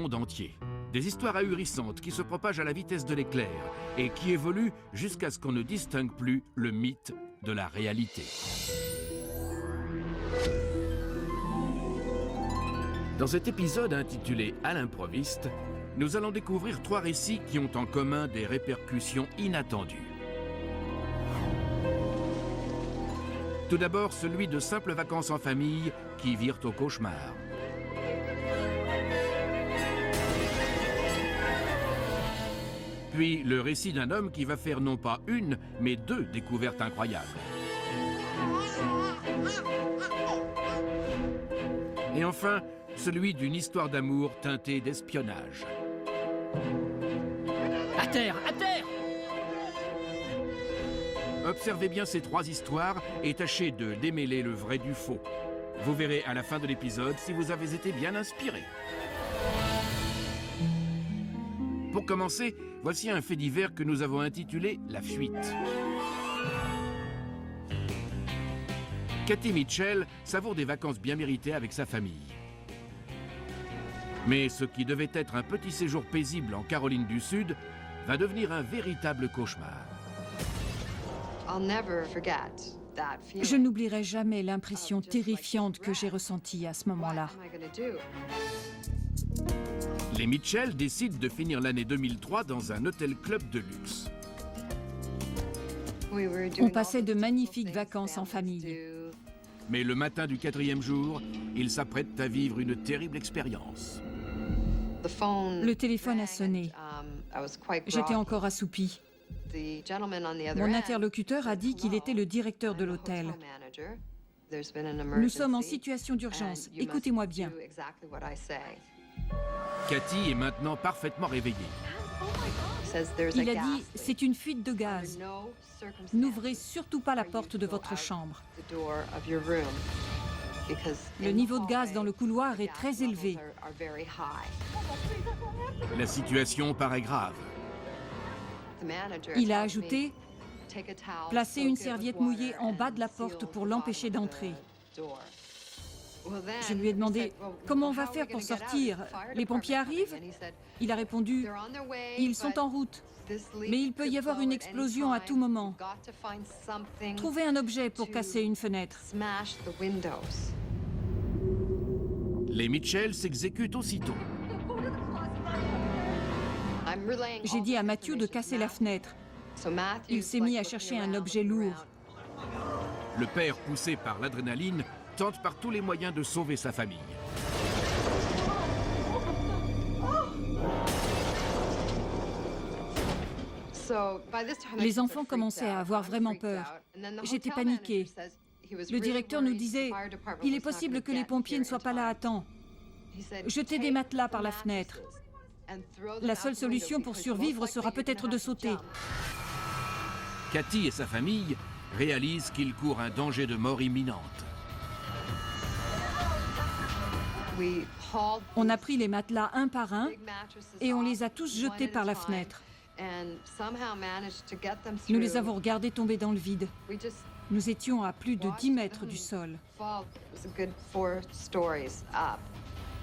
monde entier. Des histoires ahurissantes qui se propagent à la vitesse de l'éclair et qui évoluent jusqu'à ce qu'on ne distingue plus le mythe de la réalité. Dans cet épisode intitulé « À l'improviste », nous allons découvrir 3 récits qui ont en commun des répercussions inattendues. Tout d'abord, celui de simples vacances en famille qui virent au cauchemar. Puis le récit d'un homme qui va faire non pas une, mais 2 découvertes incroyables. Et enfin, celui d'une histoire d'amour teintée d'espionnage. À terre! À terre! Observez bien ces 3 histoires et tâchez de démêler le vrai du faux. Vous verrez à la fin de l'épisode si vous avez été bien inspiré. Pour commencer, voici un fait divers que nous avons intitulé « La fuite ». Kathy Mitchell savoure des vacances bien méritées avec sa famille. Mais ce qui devait être un petit séjour paisible en Caroline du Sud va devenir un véritable cauchemar. Je n'oublierai jamais l'impression terrifiante que j'ai ressentie à ce moment-là. Les Mitchell décident de finir l'année 2003 dans un hôtel-club de luxe. On passait de magnifiques vacances en famille. Mais le matin du 4e jour, ils s'apprêtent à vivre une terrible expérience. Le téléphone a sonné. J'étais encore assoupie. Mon interlocuteur a dit qu'il était le directeur de l'hôtel. Nous sommes en situation d'urgence. Écoutez-moi bien. Cathy est maintenant parfaitement réveillée. Il a dit « C'est une fuite de gaz. N'ouvrez surtout pas la porte de votre chambre. Le niveau de gaz dans le couloir est très élevé. » La situation paraît grave. Il a ajouté « Placez une serviette mouillée en bas de la porte pour l'empêcher d'entrer. » Je lui ai demandé « Comment on va faire pour sortir? Les pompiers arrivent ?» Il a répondu « Ils sont en route, mais il peut y avoir une explosion à tout moment. Trouvez un objet pour casser une fenêtre. » Les Mitchell s'exécutent aussitôt. J'ai dit à Matthew de casser la fenêtre. Il s'est mis à chercher un objet lourd. Le père, poussé par l'adrénaline, tente par tous les moyens de sauver sa famille. Les enfants commençaient à avoir vraiment peur. J'étais paniquée. Le directeur nous disait « Il est possible que les pompiers ne soient pas là à temps. Jetez des matelas par la fenêtre. La seule solution pour survivre sera peut-être de sauter. » Cathy et sa famille réalisent qu'ils courent un danger de mort imminente. On a pris les matelas un par un et on les a tous jetés par la fenêtre. Nous les avons regardés tomber dans le vide. Nous étions à plus de 10 mètres du sol.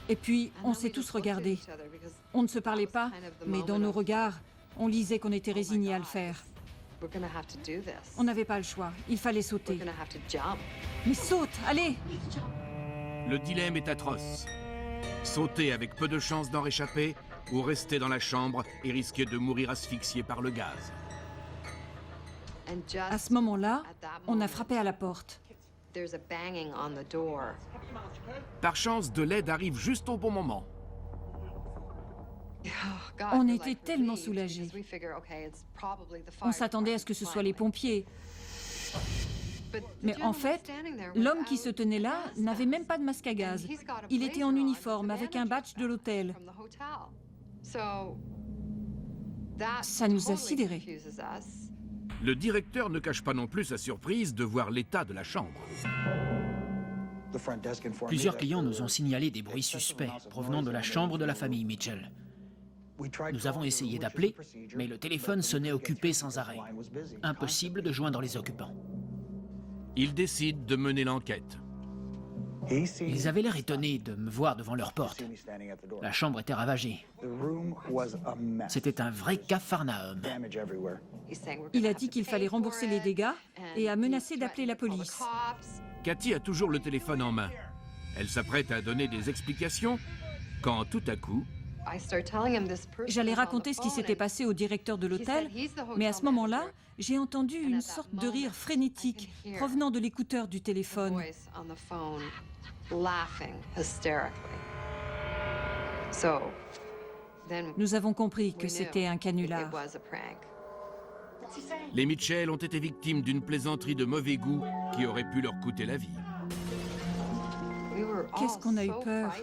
Et puis, on s'est tous regardés. On ne se parlait pas, mais dans nos regards, on lisait qu'on était résignés à le faire. On n'avait pas le choix, il fallait sauter. Mais saute, allez! Le dilemme est atroce. Sauter avec peu de chances d'en réchapper ou rester dans la chambre et risquer de mourir asphyxié par le gaz. À ce moment-là, on a frappé à la porte. Par chance, de l'aide arrive juste au bon moment. On était tellement soulagés. On s'attendait à ce que ce soit les pompiers. Mais en fait, l'homme qui se tenait là n'avait même pas de masque à gaz. Il était en uniforme avec un badge de l'hôtel. Ça nous a sidérés. Le directeur ne cache pas non plus sa surprise de voir l'état de la chambre. Plusieurs clients nous ont signalé des bruits suspects provenant de la chambre de la famille Mitchell. Nous avons essayé d'appeler, mais le téléphone sonnait occupé sans arrêt. Impossible de joindre les occupants. Il décide de mener l'enquête. Ils avaient l'air étonnés de me voir devant leur porte. La chambre était ravagée. C'était un vrai capharnaüm. Il a dit qu'il fallait rembourser les dégâts et a menacé d'appeler la police. Cathy a toujours le téléphone en main. Elle s'apprête à donner des explications quand tout à coup, J'allais raconter ce qui s'était passé au directeur de l'hôtel, mais à ce moment-là, j'ai entendu une sorte de rire frénétique provenant de l'écouteur du téléphone. Nous avons compris que c'était un canular. les Mitchell ont été victimes d'une plaisanterie de mauvais goût qui aurait pu leur coûter la vie. Qu'est-ce qu'on a eu peur?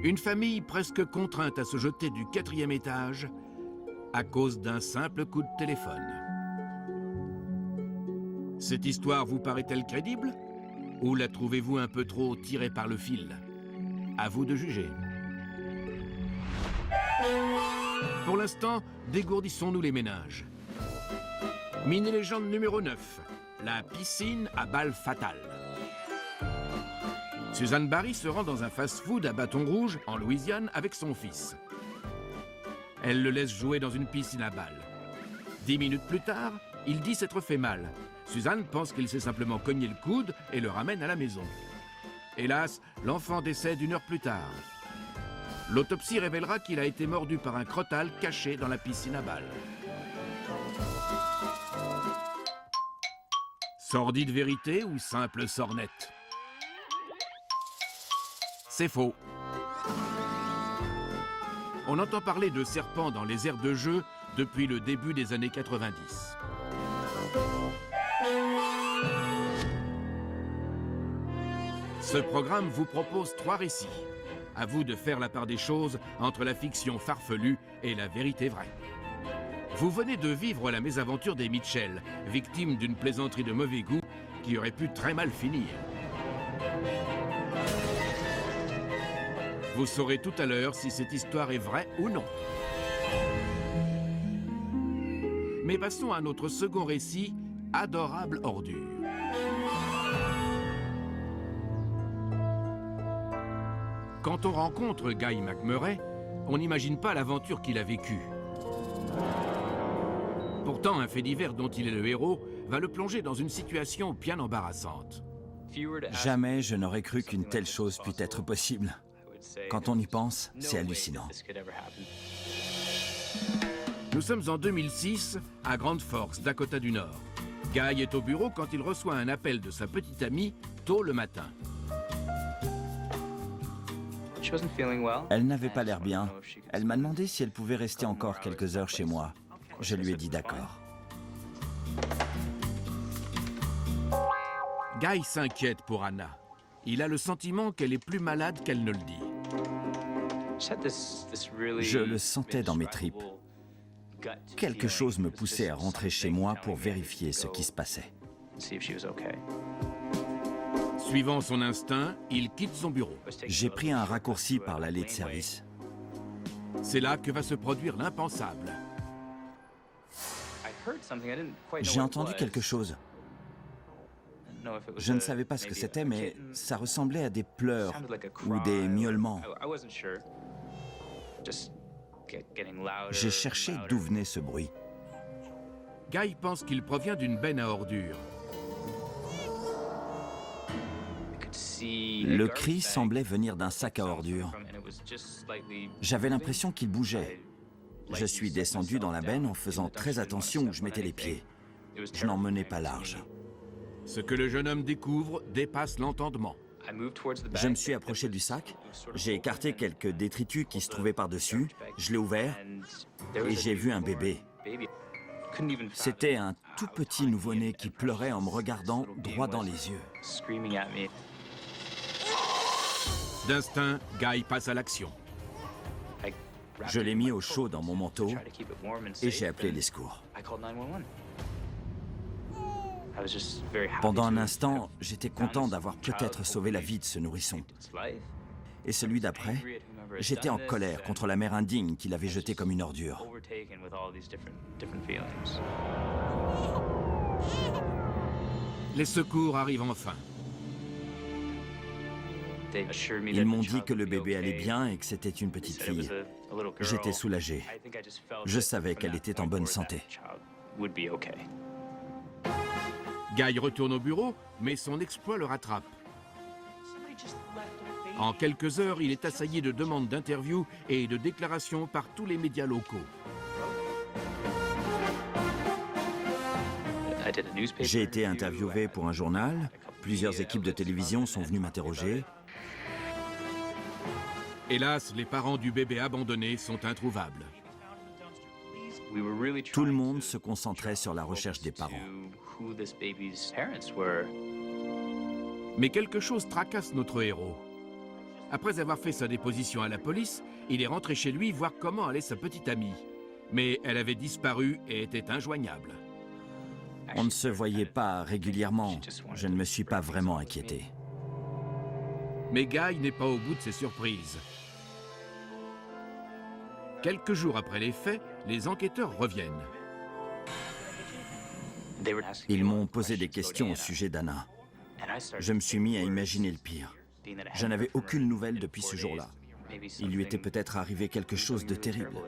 Une famille presque contrainte à se jeter du 4e étage à cause d'un simple coup de téléphone. Cette histoire vous paraît-elle crédible? Ou la trouvez-vous un peu trop tirée par le fil? À vous de juger. Pour l'instant, dégourdissons-nous les méninges. Mini-légende numéro 9. La piscine à balles fatales. Suzanne Barry se rend dans un fast-food à Bâton Rouge, en Louisiane, avec son fils. Elle le laisse jouer dans une piscine à balles. 10 minutes plus tard, il dit s'être fait mal. Suzanne pense qu'il s'est simplement cogné le coude et le ramène à la maison. Hélas, l'enfant décède 1 heure plus tard. L'autopsie révélera qu'il a été mordu par un crotale caché dans la piscine à balles. Sordide vérité ou simple sornette? C'est faux. On entend parler de serpents dans les aires de jeu depuis le début des années 90. Ce programme vous propose 3 récits. À vous de faire la part des choses entre la fiction farfelue et la vérité vraie. Vous venez de vivre la mésaventure des Mitchell, victimes d'une plaisanterie de mauvais goût qui aurait pu très mal finir. Vous saurez tout à l'heure si cette histoire est vraie ou non. Mais passons à notre second récit, Adorable ordure. Quand on rencontre Guy McMurray, on n'imagine pas l'aventure qu'il a vécue. Pourtant, un fait divers dont il est le héros va le plonger dans une situation bien embarrassante. Jamais je n'aurais cru qu'une telle chose pût être possible. Quand on y pense, c'est hallucinant. Nous sommes en 2006, à Grand Forks, Dakota du Nord. Guy est au bureau quand il reçoit un appel de sa petite amie tôt le matin. Elle n'avait pas l'air bien. Elle m'a demandé si elle pouvait rester encore quelques heures chez moi. Je lui ai dit d'accord. Guy s'inquiète pour Anna. Il a le sentiment qu'elle est plus malade qu'elle ne le dit. Je le sentais dans mes tripes. Quelque chose me poussait à rentrer chez moi pour vérifier ce qui se passait. Suivant son instinct, il quitte son bureau. J'ai pris un raccourci par l'allée de service. C'est là que va se produire l'impensable. J'ai entendu quelque chose. Je ne savais pas ce que c'était, mais ça ressemblait à des pleurs ou des miaulements. J'ai cherché d'où venait ce bruit. Guy pense qu'il provient d'une benne à ordures. Le cri semblait venir d'un sac à ordures. J'avais l'impression qu'il bougeait. Je suis descendu dans la benne en faisant très attention où je mettais les pieds. Je n'en menais pas large. Ce que le jeune homme découvre dépasse l'entendement. Je me suis approché du sac, j'ai écarté quelques détritus qui se trouvaient par-dessus, je l'ai ouvert et j'ai vu un bébé. C'était un tout petit nouveau-né qui pleurait en me regardant droit dans les yeux. D'instinct, Guy passe à l'action. Je l'ai mis au chaud dans mon manteau et j'ai appelé les secours. Pendant un instant, j'étais content d'avoir peut-être sauvé la vie de ce nourrisson. Et celui d'après, j'étais en colère contre la mère indigne qui l'avait jeté comme une ordure. Les secours arrivent enfin. Ils m'ont dit que le bébé allait bien et que c'était une petite fille. J'étais soulagé. Je savais qu'elle était en bonne santé. Guy retourne au bureau, mais son exploit le rattrape. En quelques heures, il est assailli de demandes d'interview et de déclarations par tous les médias locaux. J'ai été interviewé pour un journal. Plusieurs équipes de télévision sont venues m'interroger. Hélas, les parents du bébé abandonné sont introuvables. Tout le monde se concentrait sur la recherche des parents. Mais quelque chose tracasse notre héros. Après avoir fait sa déposition à la police, il est rentré chez lui voir comment allait sa petite amie. Mais elle avait disparu et était injoignable. On ne se voyait pas régulièrement. Je ne me suis pas vraiment inquiété. Mais Guy n'est pas au bout de ses surprises. Quelques jours après les faits, les enquêteurs reviennent. Ils m'ont posé des questions au sujet d'Anna. Je me suis mis à imaginer le pire. Je n'avais aucune nouvelle depuis ce jour-là. Il lui était peut-être arrivé quelque chose de terrible.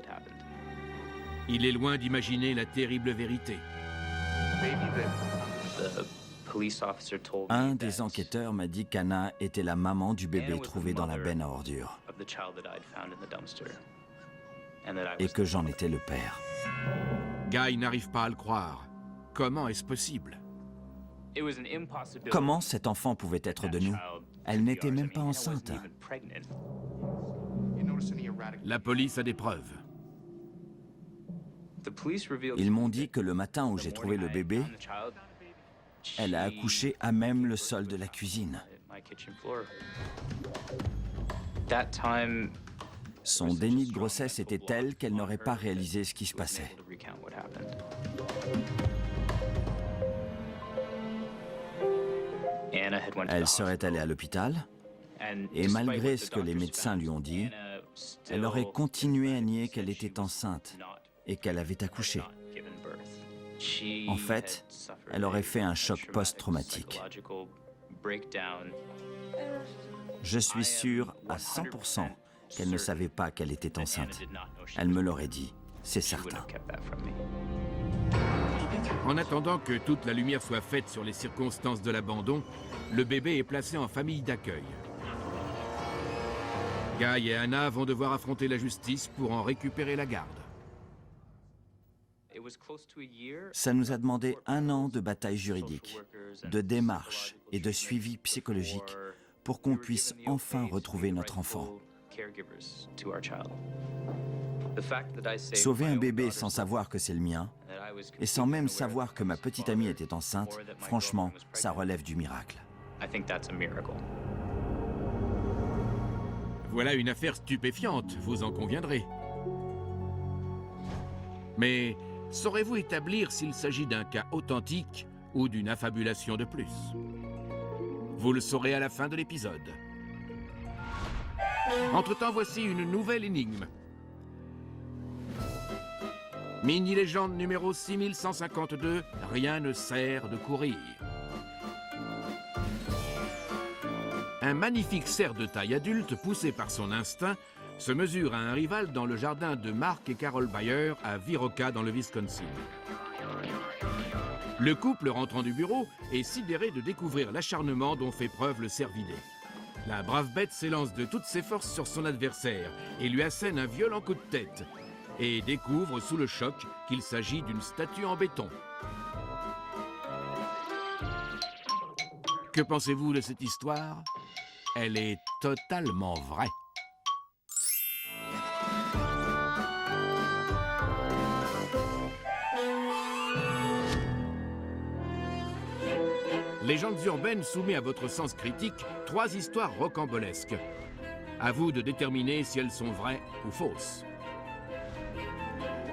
Il est loin d'imaginer la terrible vérité. Un des enquêteurs m'a dit qu'Anna était la maman du bébé trouvé dans la benne à ordures. Et que j'en étais le père. Guy n'arrive pas à le croire. Comment est-ce possible? Comment cet enfant pouvait être de nous? Elle n'était même pas enceinte. La police a des preuves. Ils m'ont dit que le matin où j'ai trouvé le bébé, elle a accouché à même le sol de la cuisine. Son déni de grossesse était tel qu'elle n'aurait pas réalisé ce qui se passait. Elle serait allée à l'hôpital et malgré ce que les médecins lui ont dit, elle aurait continué à nier qu'elle était enceinte et qu'elle avait accouché. En fait, elle aurait fait un choc post-traumatique. Je suis sûr à 100% qu'elle ne savait pas qu'elle était enceinte. Elle me l'aurait dit, c'est certain. En attendant que toute la lumière soit faite sur les circonstances de l'abandon, le bébé est placé en famille d'accueil. Guy et Anna vont devoir affronter la justice pour en récupérer la garde. Ça nous a demandé 1 an de bataille juridique, de démarches et de suivi psychologique pour qu'on puisse enfin retrouver notre enfant. Sauver un bébé sans savoir que c'est le mien, et sans même savoir que ma petite amie était enceinte, franchement, ça relève du miracle. Voilà une affaire stupéfiante, vous en conviendrez. Mais saurez-vous établir s'il s'agit d'un cas authentique ou d'une affabulation de plus? Vous le saurez à la fin de l'épisode. Entre-temps, voici une nouvelle énigme. Mini-légende numéro 6152, rien ne sert de courir. Un magnifique cerf de taille adulte, poussé par son instinct, se mesure à un rival dans le jardin de Mark et Carol Bayer à Viroqua dans le Wisconsin. Le couple rentrant du bureau est sidéré de découvrir l'acharnement dont fait preuve le cervidé. La brave bête s'élance de toutes ses forces sur son adversaire et lui assène un violent coup de tête et découvre sous le choc qu'il s'agit d'une statue en béton. Que pensez-vous de cette histoire? Elle est totalement vraie. Légendes urbaines soumet à votre sens critique 3 histoires rocambolesques. À vous de déterminer si elles sont vraies ou fausses.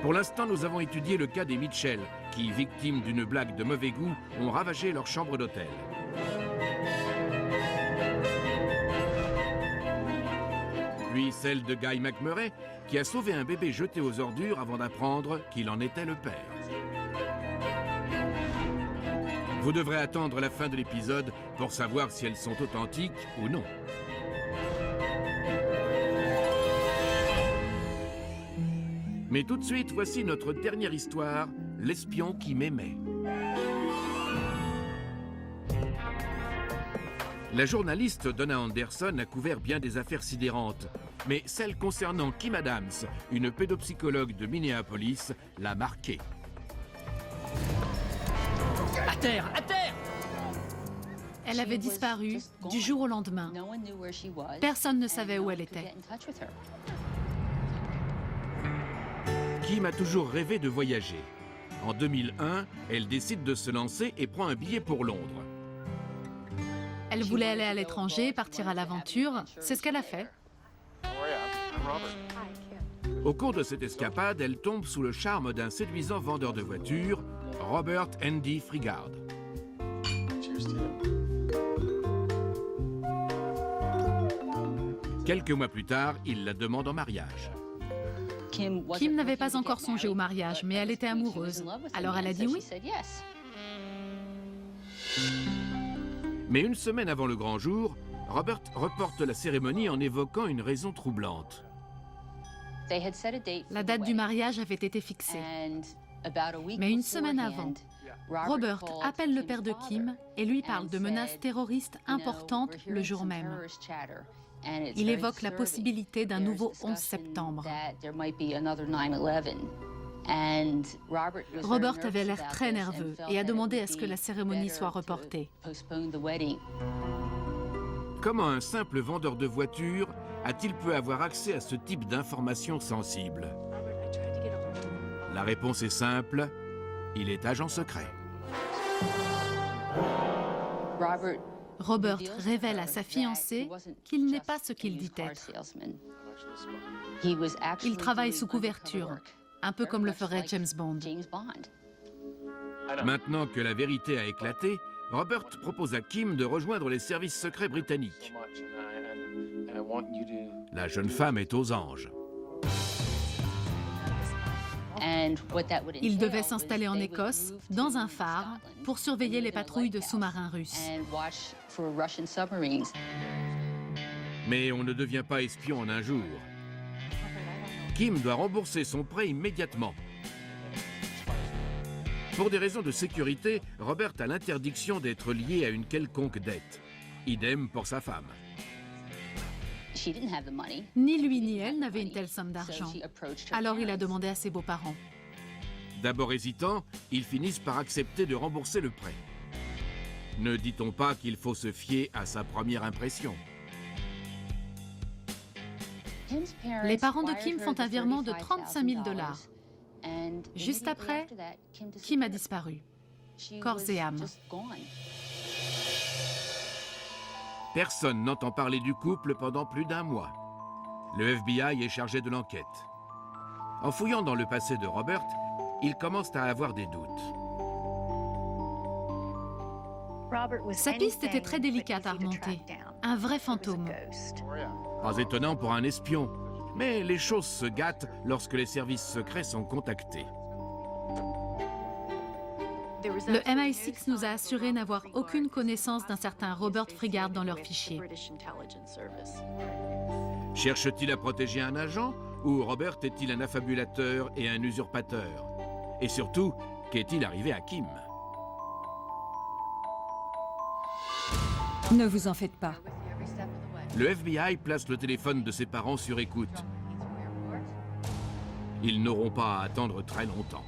Pour l'instant, nous avons étudié le cas des Mitchell, qui, victimes d'une blague de mauvais goût, ont ravagé leur chambre d'hôtel. Puis celle de Guy McMurray, qui a sauvé un bébé jeté aux ordures avant d'apprendre qu'il en était le père. Vous devrez attendre la fin de l'épisode pour savoir si elles sont authentiques ou non. Mais tout de suite, voici notre dernière histoire, l'espion qui m'aimait. La journaliste Donna Anderson a couvert bien des affaires sidérantes, mais celle concernant Kim Adams, une pédopsychologue de Minneapolis, l'a marquée. À terre! À terre! Elle avait disparu du jour au lendemain. Personne ne savait où elle était. Kim a toujours rêvé de voyager. En 2001, elle décide de se lancer et prend un billet pour Londres. Elle voulait aller à l'étranger, partir à l'aventure. C'est ce qu'elle a fait. Au cours de cette escapade, elle tombe sous le charme d'un séduisant vendeur de voitures, Robert Andy Frigard. Quelques mois plus tard, il la demande en mariage. Kim n'avait pas encore songé au mariage, mais elle était amoureuse. Alors elle a dit oui. Mais une semaine avant le grand jour, Robert reporte la cérémonie en évoquant une raison troublante. La date du mariage avait été fixée. Mais une semaine avant, Robert appelle le père de Kim et lui parle de menaces terroristes importantes le jour même. Il évoque la possibilité d'un nouveau 11 septembre. Robert avait l'air très nerveux et a demandé à ce que la cérémonie soit reportée. Comment un simple vendeur de voitures a-t-il pu avoir accès à ce type d'informations sensibles? La réponse est simple, il est agent secret. Robert révèle à sa fiancée qu'il n'est pas ce qu'il dit être. Il travaille sous couverture, un peu comme le ferait James Bond. Maintenant que la vérité a éclaté, Robert propose à Kim de rejoindre les services secrets britanniques. La jeune femme est aux anges. Il devait s'installer en Écosse, dans un phare, pour surveiller les patrouilles de sous-marins russes. Mais on ne devient pas espion en un jour. Kim doit rembourser son prêt immédiatement. Pour des raisons de sécurité, Robert a l'interdiction d'être lié à une quelconque dette. Idem pour sa femme. Ni lui ni elle n'avaient une telle somme d'argent. Alors il a demandé à ses beaux-parents. D'abord hésitant, ils finissent par accepter de rembourser le prêt. Ne dit-on pas qu'il faut se fier à sa première impression? Les parents de Kim font un virement de 35 000 $. Juste après, Kim a disparu, corps et âme. Personne n'entend parler du couple pendant plus d'un mois. Le FBI est chargé de l'enquête. En fouillant dans le passé de Robert, ils commencent à avoir des doutes. Sa piste était très délicate à remonter. Un vrai fantôme. Pas étonnant pour un espion, mais les choses se gâtent lorsque les services secrets sont contactés. Le MI6 nous a assuré n'avoir aucune connaissance d'un certain Robert Frigard dans leurs fichiers. Cherche-t-il à protéger un agent ou Robert est-il un affabulateur et un usurpateur? Et surtout, qu'est-il arrivé à Kim? Ne vous en faites pas. Le FBI place le téléphone de ses parents sur écoute. Ils n'auront pas à attendre très longtemps.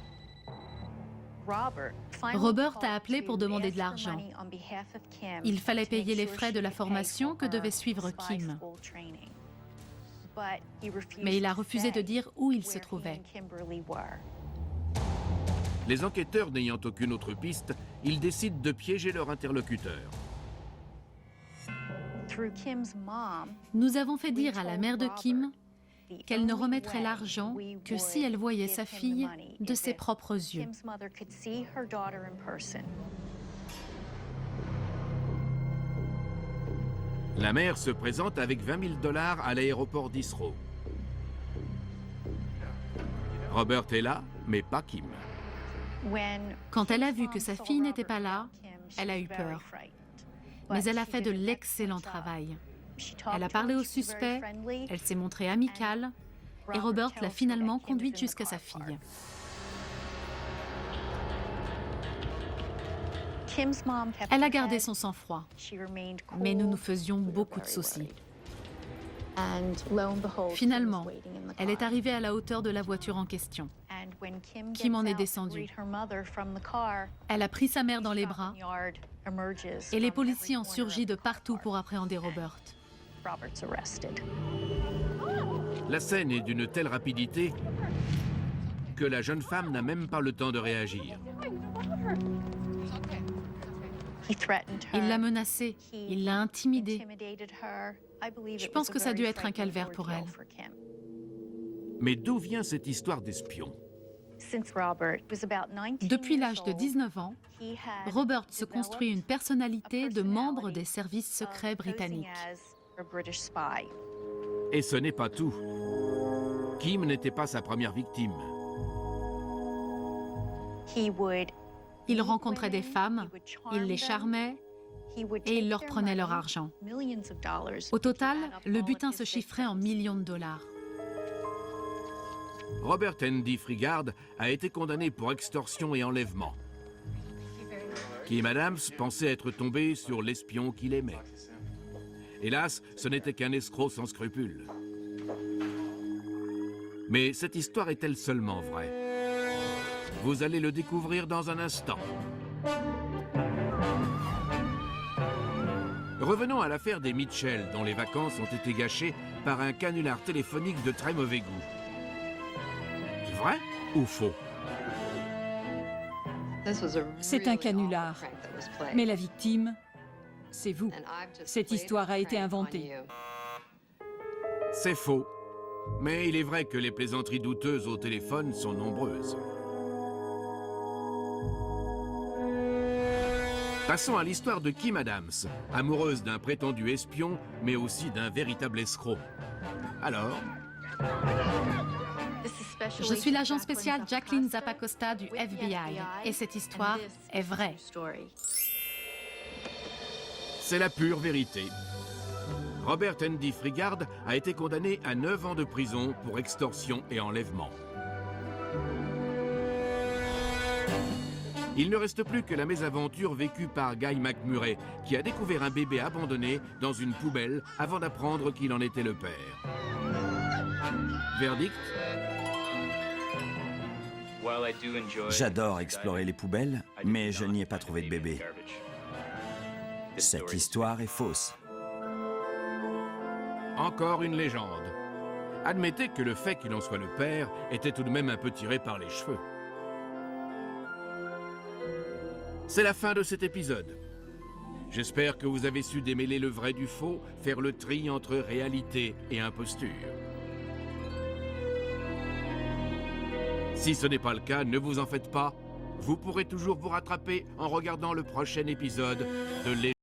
Robert a appelé pour demander de l'argent. Il fallait payer les frais de la formation que devait suivre Kim. Mais il a refusé de dire où il se trouvait. Les enquêteurs n'ayant aucune autre piste, ils décident de piéger leur interlocuteur. Nous avons fait dire à la mère de Kim qu'elle ne remettrait l'argent que si elle voyait sa fille de ses propres yeux. La mère se présente avec 20 000 $ à l'aéroport d'Heathrow. Robert est là, mais pas Kim. Quand elle a vu que sa fille n'était pas là, elle a eu peur. Mais elle a fait de l'excellent travail. Elle a parlé au suspect, elle s'est montrée amicale et Robert l'a finalement conduite jusqu'à sa fille. Elle a gardé son sang-froid, mais nous nous faisions beaucoup de soucis. Finalement, elle est arrivée à la hauteur de la voiture en question. Kim en est descendue. Elle a pris sa mère dans les bras et les policiers ont surgi de partout pour appréhender Robert. La scène est d'une telle rapidité que la jeune femme n'a même pas le temps de réagir. Il l'a menacée, il l'a intimidée. Je pense que ça a dû être un calvaire pour elle. Mais d'où vient cette histoire d'espion? Depuis l'âge de 19 ans, Robert se construit une personnalité de membre des services secrets britanniques. Et ce n'est pas tout. Kim n'était pas sa première victime. Il rencontrait des femmes, il les charmait et il leur prenait leur argent. Au total, le butin se chiffrait en millions de dollars. Robert Andy Frigard a été condamné pour extorsion et enlèvement. Kim Adams pensait être tombé sur l'espion qu'il aimait. Hélas, ce n'était qu'un escroc sans scrupules. Mais cette histoire est-elle seulement vraie? Vous allez le découvrir dans un instant. Revenons à l'affaire des Mitchell, dont les vacances ont été gâchées par un canular téléphonique de très mauvais goût. Vrai ou faux? C'est un canular. Mais la victime, c'est vous. Cette histoire a été inventée. C'est faux. Mais il est vrai que les plaisanteries douteuses au téléphone sont nombreuses. Passons à l'histoire de Kim Adams, amoureuse d'un prétendu espion, mais aussi d'un véritable escroc. Alors, Je suis l'agent spécial Jacqueline Zappacosta du FBI et cette histoire est vraie. c'est la pure vérité. Robert Andy Frigard a été condamné à 9 ans de prison pour extorsion et enlèvement. Il ne reste plus que la mésaventure vécue par Guy McMurray, qui a découvert un bébé abandonné dans une poubelle avant d'apprendre qu'il en était le père. Verdict? J'adore explorer les poubelles, mais je n'y ai pas trouvé de bébé. Cette histoire est fausse. Encore une légende. Admettez que le fait qu'il en soit le père était tout de même un peu tiré par les cheveux. C'est la fin de cet épisode. J'espère que vous avez su démêler le vrai du faux, faire le tri entre réalité et imposture. Si ce n'est pas le cas, ne vous en faites pas. Vous pourrez toujours vous rattraper en regardant le prochain épisode de